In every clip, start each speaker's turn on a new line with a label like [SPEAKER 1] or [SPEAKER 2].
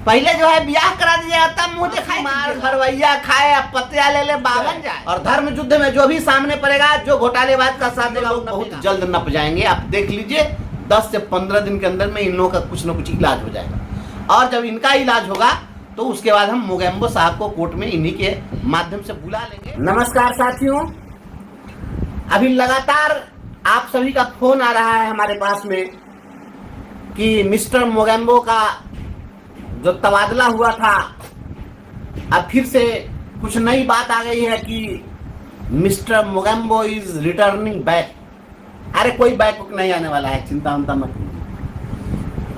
[SPEAKER 1] पहले जो है ब्याह करा दिया तब मुंह दिखाई, मार घरवैया खाए, अब पतिया ले ले बावन जाए। और धर्म युद्ध में जो भी सामने पड़ेगा, जो घोटालेबाज का साथ देगा, बहुत जल्द नप जाएंगे। आप देख लीजिए 10 से 15 दिन के अंदर में इन लोगों का कुछ न कुछ इलाज हो जाएगा। और जब इनका इलाज होगा तो उसके बाद हम मोगेम्बो साहब को कोर्ट में इन्हीं के माध्यम से बुला लेंगे। नमस्कार साथियों, अभी लगातार आप सभी का फोन आ रहा है हमारे पास में कि मिस्टर मोगेम्बो का जो तबादला हुआ था, अब फिर से कुछ नई बात आ गई है कि mister Mogambo is returning back. अरे कोई बैक नहीं आने वाला है, चिंता मत कीजिए।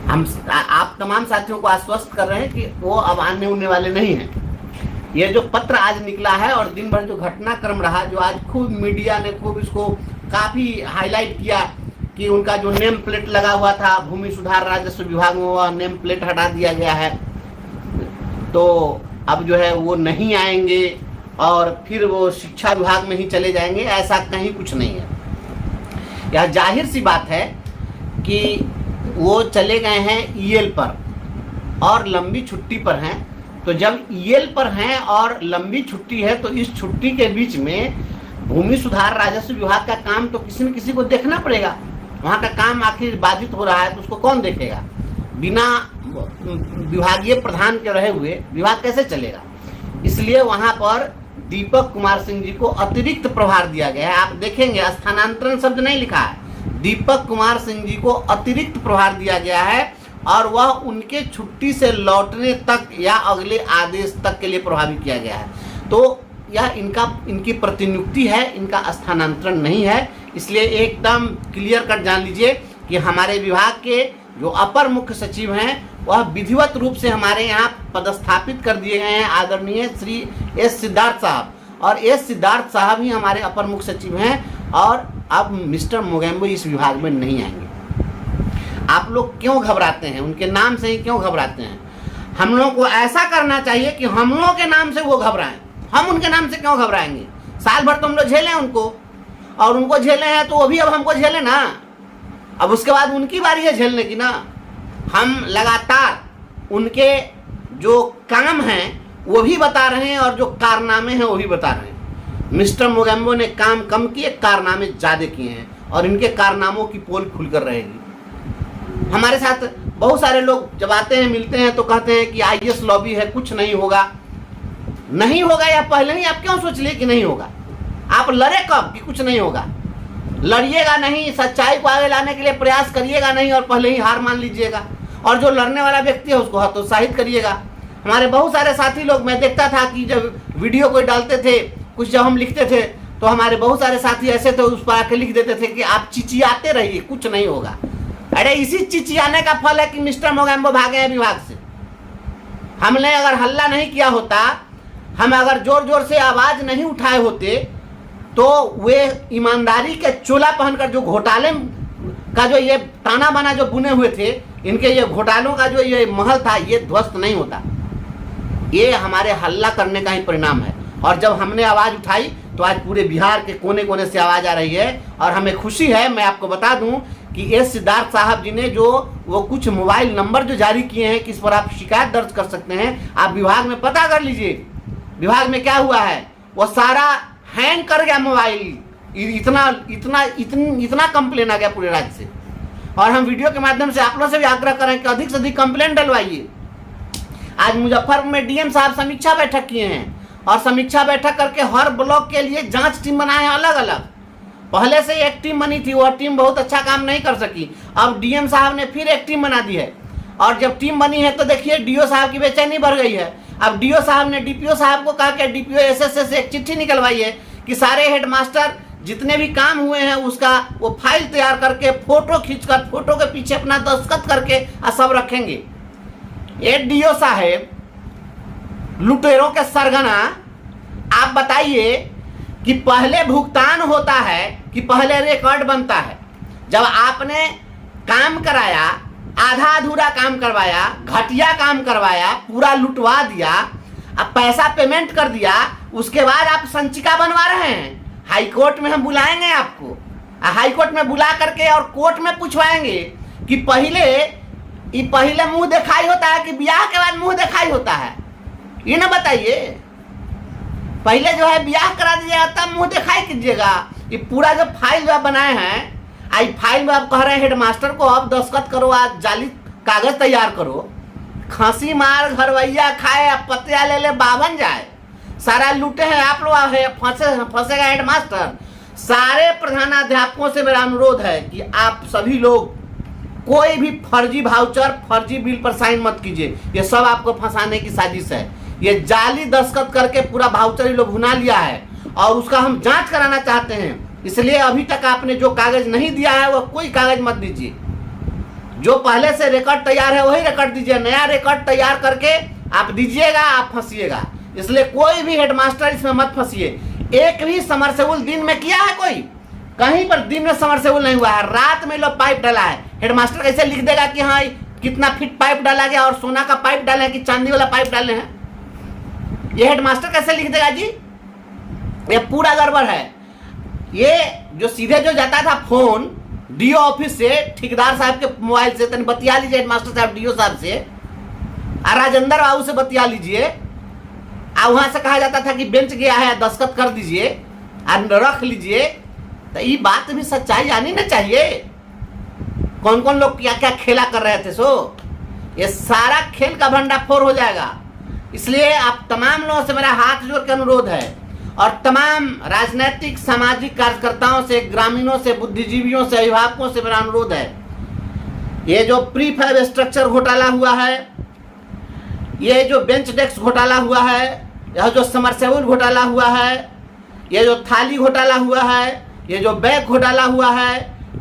[SPEAKER 1] हम आप तमाम साथियों को आश्वस्त कर रहे हैं कि वो अब आने उन्ने वाले नहीं हैं। ये जो पत्र आज निकला है और दिन भर जो घटनाक्रम रहा, जो आज खूब मीडिया ने खूब इसको काफी हाईलाइट किया कि उनका जो नेम प्लेट लगा हुआ था भूमि सुधार राजस्व विभाग में, वह नेम प्लेट हटा दिया गया है। तो अब जो है वो नहीं आएंगे और फिर वो शिक्षा विभाग में ही चले जाएंगे, ऐसा कहीं कुछ नहीं है। यह जाहिर सी बात है कि वो चले गए हैं ईएल पर और लंबी छुट्टी पर हैं। तो जब ईएल पर हैं और लंबी छुट्टी है तो इस छुट्टी के बीच में भूमि सुधार राजस्व विभाग का काम तो किसी न किसी को देखना पड़ेगा। वहाँ का काम आखिर बाधित हो रहा है तो उसको कौन देखेगा? बिना विभागीय प्रधान के रहे हुए विभाग कैसे चलेगा? इसलिए वहाँ पर दीपक कुमार सिंह जी को अतिरिक्त प्रभार दिया गया है। आप देखेंगे स्थानांतरण शब्द नहीं लिखा है, दीपक कुमार सिंह जी को अतिरिक्त प्रभार दिया गया है और वह उनके छुट्टी से लौटने तक या अगले आदेश तक के लिए प्रभावी किया गया है। तो यह इनकी प्रतिनियुक्ति है, इनका स्थानांतरण नहीं है। इसलिए एकदम क्लियर कट जान लीजिए कि हमारे विभाग के जो अपर मुख्य सचिव हैं वह विधिवत रूप से हमारे यहाँ पदस्थापित कर दिए गए हैं, आदरणीय श्री एस सिद्धार्थ साहब। और एस सिद्धार्थ साहब ही हमारे अपर मुख्य सचिव हैं और अब मिस्टर मोगेम्बो इस विभाग में नहीं आएंगे। आप लोग क्यों घबराते हैं? उनके नाम से ही क्यों घबराते हैं? हम लोगों को ऐसा करना चाहिए कि हम लोगों के नाम से वो घबराएं। हम उनके नाम से क्यों घबराएंगे? साल भर तो हम लोग झेले उनको, और उनको झेले हैं तो वो भी अब हमको झेले ना। अब उसके बाद उनकी बारी है झेलने की ना। हम लगातार उनके जो काम हैं वो भी बता रहे हैं और जो कारनामे हैं वो भी बता रहे हैं। मिस्टर मोगेम्बो ने काम कम किए, कारनामे ज़्यादा किए हैं और इनके कारनामों की पोल खुलकर रहेगी। हमारे साथ बहुत सारे लोग जब आते हैं मिलते हैं तो कहते हैं कि आईएएस लॉबी है, कुछ नहीं होगा। नहीं होगा या पहले ही आप क्यों सोच लिए कि नहीं होगा? आप लड़े कब कि कुछ नहीं होगा? लड़िएगा नहीं, सच्चाई को आगे लाने के लिए प्रयास करिएगा नहीं और पहले ही हार मान लीजिएगा। और जो लड़ने वाला व्यक्ति है उसको हतोत्साहित करिएगा। हमारे बहुत सारे साथी लोग, मैं देखता था कि जब वीडियो कोई डालते थे, कुछ जब हम लिखते थे तो हमारे बहुत सारे साथी ऐसे थे उस पर आके लिख देते थे कि आप चिचियाते रहिए, कुछ नहीं होगा। अरे इसी चिचियाने का फल है कि मिस्टर मोगेम्बो भागे हैं विभाग से। हमने अगर हल्ला नहीं किया होता, हम अगर जोर जोर से आवाज नहीं उठाए होते तो वे ईमानदारी के चोला पहनकर जो घोटाले का जो ये ताना बाना जो बुने हुए थे, इनके ये घोटालों का जो ये महल था, ये ध्वस्त नहीं होता। ये हमारे हल्ला करने का ही परिणाम है। और जब हमने आवाज़ उठाई तो आज पूरे बिहार के कोने कोने से आवाज़ आ रही है और हमें खुशी है। मैं आपको बता दूं कि एस सिद्धार्थ साहब जी ने जो वो कुछ मोबाइल नंबर जो जारी किए हैं कि इस पर आप शिकायत दर्ज कर सकते हैं, आप विभाग में पता कर लीजिए विभाग में क्या हुआ है। वो सारा हैंग कर गया मोबाइल, इतना कंप्लेन आ गया पूरे राज्य से। और हम वीडियो के माध्यम से आप लोगों से भी आग्रह करें कि अधिक से अधिक कंप्लेन डलवाइए। आज मुजफ्फरपुर में डीएम साहब समीक्षा बैठक किए हैं और समीक्षा बैठक करके हर ब्लॉक के लिए जांच टीम बनाए हैं अलग अलग। पहले से एक टीम बनी थी, वह टीम बहुत अच्छा काम नहीं कर सकी। अब डीएम साहब ने फिर एक टीम बना दी है और जब टीम बनी है तो देखिए डीओ साहब की बेचैनी बढ़ गई है। अब डीओ साहब ने डीपीओ साहब को कहा कि डीपीओ एसएसए से एक चिट्ठी निकलवाई है कि सारे हेडमास्टर जितने भी काम हुए हैं उसका वो फाइल तैयार करके फोटो खींचकर फोटो के पीछे अपना दस्तखत करके सब रखेंगे। ये डीओ साहब लुटेरों के सरगना, आप बताइए कि पहले भुगतान होता है कि पहले रिकॉर्ड बनता है? जब आपने काम कराया, आधा अधूरा काम करवाया, घटिया काम करवाया, पूरा लुटवा दिया, अब पैसा पेमेंट कर दिया, उसके बाद आप संचिका बनवा रहे हैं। हाई कोर्ट में हम बुलाएंगे आपको, हाई कोर्ट में बुला करके और कोर्ट में पूछवाएंगे कि पहले मुंह दिखाई होता है कि ब्याह के बाद मुंह सच्चाई होता है ये ना बताइए। पहले जो है ब्याह करा दीजिएगा तब मुंह दिखाई कीजिएगा। ये पूरा जो फाइल जो आप बनाए हैं, आई फाइल में आप कह रहे हैं हेडमास्टर को अब दस्तखत करो, आज जाली कागज तैयार करो। खांसी मार घरवैया खाए, अब पतिया ले ले बावन जाए, सारा लूटे हैं आप लोग, फंसेगा हेडमास्टर। सारे प्रधानाध्यापकों से मेरा अनुरोध है कि आप सभी लोग कोई भी फर्जी वाउचर, फर्जी बिल पर साइन मत कीजिए। ये सब आपको फंसाने की साजिश है। ये जाली दस्तखत करके पूरा वाउचर ये लोग भुना लिया है और उसका हम जांच कराना चाहते हैं। इसलिए अभी तक आपने जो कागज नहीं दिया है वो कोई कागज मत दीजिए। जो पहले से रिकॉर्ड तैयार है वही रिकॉर्ड दीजिए। नया रिकॉर्ड तैयार करके आप दीजिएगा, आप फंसिएगा। इसलिए कोई भी हेडमास्टर इसमें मत फंसिए। एक भी समरसेबुल दिन में किया है कोई? कहीं पर दिन में समरसेबुल नहीं हुआ है। रात में लोग पाइप डाला है। हेडमास्टर कैसे लिख देगा कि हाँ कितना फीट पाइप डाला गया और सोना का पाइप डाले हैं कि चांदी वाला पाइप डाले हैं? ये हेडमास्टर कैसे लिख देगा जी? ये पूरा गड़बड़ है। ये जो सीधे जो जाता था फोन डीओ ऑफिस से ठेकेदार साहब के मोबाइल से, तनी बतिया लीजिए हेडमास्टर साहब डीओ साहब से, राजेंद्र बाबू से बतिया लीजिए। वहां से कहा जाता था कि बेंच गया है दस्तखत कर दीजिए और रख लीजिए। तो ये बात भी सच्चाई आनी ना चाहिए। कौन कौन लोग क्या क्या खेला कर रहे थे, सो ये सारा खेल का भंडाफोड़ हो जाएगा। इसलिए आप तमाम लोगों से मेरा हाथ जोड़ के अनुरोध है और तमाम राजनीतिक सामाजिक कार्यकर्ताओं से, ग्रामीणों से, बुद्धिजीवियों से, अभिभावकों से मेरा अनुरोध है, ये जो प्री फैब स्ट्रक्चर घोटाला हुआ है, ये जो बेंच डेस्क घोटाला हुआ है, यह जो समरसेबुल घोटाला हुआ है, ये जो थाली घोटाला हुआ है, ये जो बैग घोटाला हुआ है,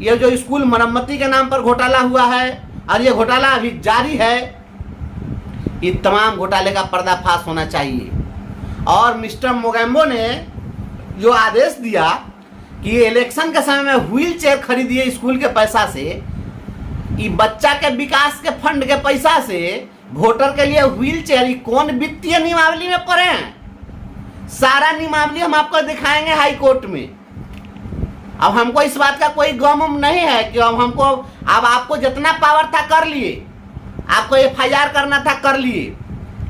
[SPEAKER 1] ये जो स्कूल मरम्मती के नाम पर घोटाला हुआ है और ये घोटाला अभी जारी है, ये तमाम घोटाले का पर्दाफाश होना चाहिए। और मिस्टर मोगेम्बो ने जो आदेश दिया कि इलेक्शन के समय में व्हील चेयर खरीदिए स्कूल के पैसा से, ये बच्चा के विकास के फंड के पैसा से वोटर के लिए व्हील चेयर, कौन वित्तीय नियमावली में पड़े हैं? सारा नियमावली हम आपको दिखाएंगे हाई कोर्ट में। अब हमको इस बात का कोई गम नहीं है कि अब आपको जितना पावर था कर लिए, आपको एफआईआर करना था कर लिए,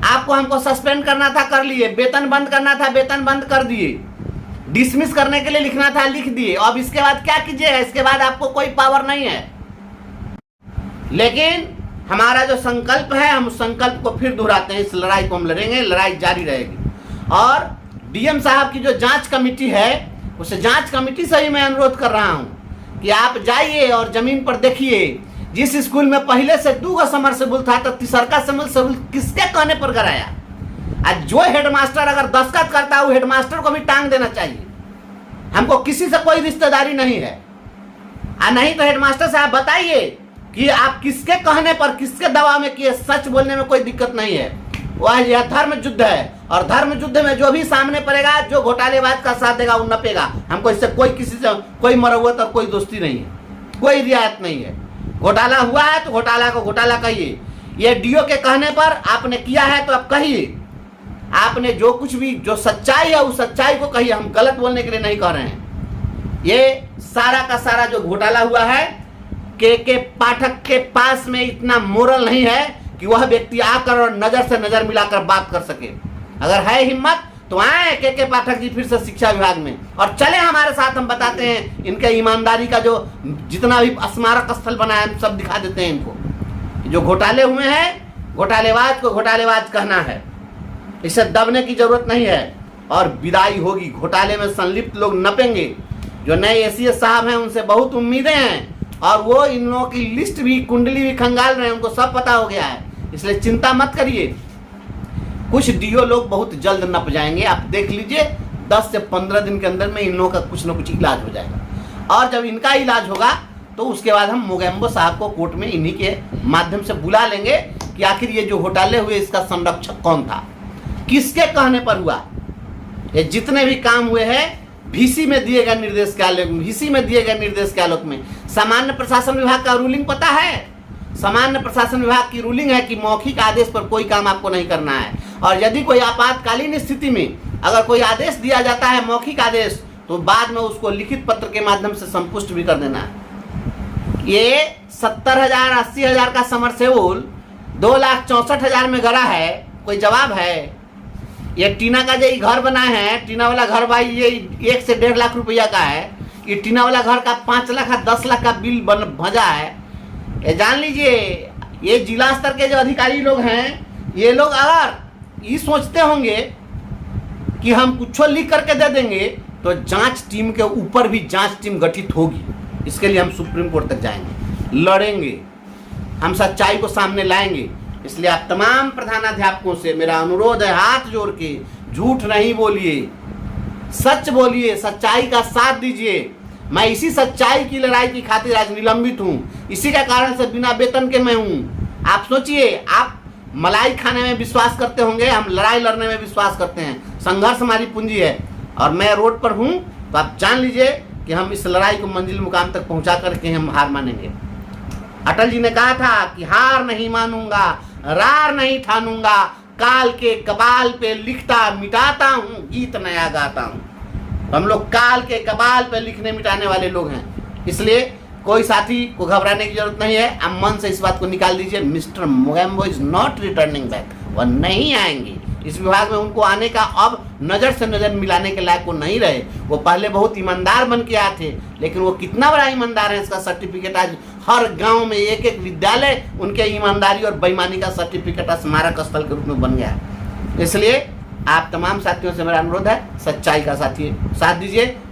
[SPEAKER 1] आपको हमको सस्पेंड करना था कर लिए, वेतन बंद करना था वेतन बंद कर दिए, डिसमिस करने के लिए लिखना था लिख दिए। अब इसके बाद क्या कीजिएगा? इसके बाद आपको कोई पावर नहीं है। लेकिन हमारा जो संकल्प है, हम उस संकल्प को फिर दोहराते हैं। इस लड़ाई को हम लड़ेंगे, लड़ाई जारी रहेगी। और डीएम साहब की जो जांच कमेटी है, उस जांच कमेटी से ही मैं अनुरोध कर रहा हूं कि आप जाइए और जमीन पर देखिए। जिस स्कूल में पहले से 2 समरसेबुल था तो तीसरा समरसेबुल किसके कहने पर कराया? आज जो हेडमास्टर अगर दस्तखत करता है वो हेडमास्टर को भी टांग देना चाहिए। हमको किसी से कोई रिश्तेदारी नहीं है। नहीं तो हेडमास्टर साहब बताइए कि आप किसके कहने पर, किसके दबाव में किए? सच बोलने में कोई दिक्कत नहीं है। वह यह धर्म युद्ध है और धर्म युद्ध में जो भी सामने पड़ेगा, जो घोटालेबाज का साथ देगा वो नपेगा। हमको इससे कोई किसी से कोई मरौवत और कोई दोस्ती नहीं है, कोई रियायत नहीं है। घोटाला हुआ है तो घोटाला को घोटाला कहिए। ये डीओ के कहने पर आपने किया है तो आप कहिए। आपने जो कुछ भी, जो सच्चाई है उस सच्चाई को कहिए। हम गलत बोलने के लिए नहीं कह रहे हैं। ये सारा का सारा जो घोटाला हुआ है, के पाठक के पास में इतना मोरल नहीं है कि वह व्यक्ति आकर और नजर से नजर मिलाकर बात कर सके। अगर है हिम्मत तो आए के पाठक जी फिर से शिक्षा विभाग में और चले हमारे साथ। हम बताते हैं इनके ईमानदारी का जो जितना भी स्मारक स्थल बना है सब दिखा देते हैं इनको। जो घोटाले हुए हैं, घोटालेबाज को घोटालेबाज कहना है, इसे दबने की जरूरत नहीं है और विदाई होगी। घोटाले में संलिप्त लोग नपेंगे। जो नए एसीएस साहब हैं उनसे बहुत उम्मीदें हैं और वो इन लोगों की लिस्ट भी, कुंडली भी खंगाल रहे हैं, उनको सब पता हो गया है। इसलिए चिंता मत करिए। कुछ डीओ लोग बहुत जल्द नप जाएंगे, आप देख लीजिए। 10 से 15 दिन के अंदर में इन लोगों का कुछ न कुछ इलाज हो जाएगा और जब इनका इलाज होगा तो उसके बाद हम मोगेम्बो साहब को कोर्ट में इन्हीं के माध्यम से बुला लेंगे कि आखिर ये जो घोटाले हुए इसका संरक्षक कौन था, किसके कहने पर हुआ। ये जितने भी काम हुए हैं वीसी में दिए गए निर्देश के आलोक में, वीसी में दिए गए निर्देश के आलोक में। सामान्य प्रशासन विभाग का रूलिंग पता है? सामान्य प्रशासन विभाग की रूलिंग है कि मौखिक आदेश पर कोई काम आपको नहीं करना है और यदि कोई आपातकालीन स्थिति में अगर कोई आदेश दिया जाता है, मौखिक आदेश, तो बाद में उसको लिखित पत्र के माध्यम से संपुष्ट भी कर देना है। ये 70,000 80,000 का समरसेबुल 2,64,000 में गड़ा है कोई जवाब है? ये टीना का जो घर बना है, टीना वाला घर भाई, ये 1 से 1.5 लाख रुपया का है। ये टीना वाला घर का 5 लाख 10 लाख का बिल भजा है। ये जान लीजिए, ये जिला स्तर के जो अधिकारी लोग हैं, ये लोग अगर ये सोचते होंगे कि हम कुछ लिख करके दे देंगे तो जांच टीम के ऊपर भी जांच टीम गठित होगी। इसके लिए हम सुप्रीम कोर्ट तक जाएंगे, लड़ेंगे, हम सच्चाई को सामने लाएंगे। इसलिए आप तमाम प्रधानाध्यापकों से मेरा अनुरोध है, हाथ जोड़ के झूठ नहीं बोलिए, सच बोलिए, सच्चाई का साथ दीजिए। मैं इसी सच्चाई की लड़ाई की खातिर आज निलंबित हूँ, इसी का कारण से बिना वेतन के मैं हूँ। आप सोचिए, आप मलाई खाने में विश्वास करते होंगे, हम लड़ाई लड़ने में विश्वास करते हैं। संघर्ष हमारी पूंजी है और मैं रोड पर हूँ, तो आप जान लीजिए कि हम इस लड़ाई को मंजिल मुकाम तक पहुँचा करके हम हार मानेंगे। अटल जी ने कहा था कि हार नहीं मानूंगा, रार नहीं ठानूंगा, काल के कबाल पे लिखता मिटाता हूँ, गीत नया गाता हूँ। हम लोग काल के कबाल पे लिखने मिटाने वाले लोग हैं। इसलिए कोई साथी को घबराने की जरूरत नहीं है। आप मन से इस बात को निकाल दीजिए, mister Mogambo is not returning back. वह नहीं आएंगे इस विभाग में। उनको आने का अब नज़र से नज़र मिलाने के लायक वो नहीं रहे। वो पहले बहुत ईमानदार बन के आए थे, लेकिन वो कितना बड़ा ईमानदार है इसका सर्टिफिकेट आज हर गांव में एक एक विद्यालय उनके ईमानदारी और बेईमानी का सर्टिफिकेट स्मारक स्थल के रूप में बन गया है। इसलिए आप तमाम साथियों से मेरा अनुरोध है, सच्चाई का साथ दीजिए।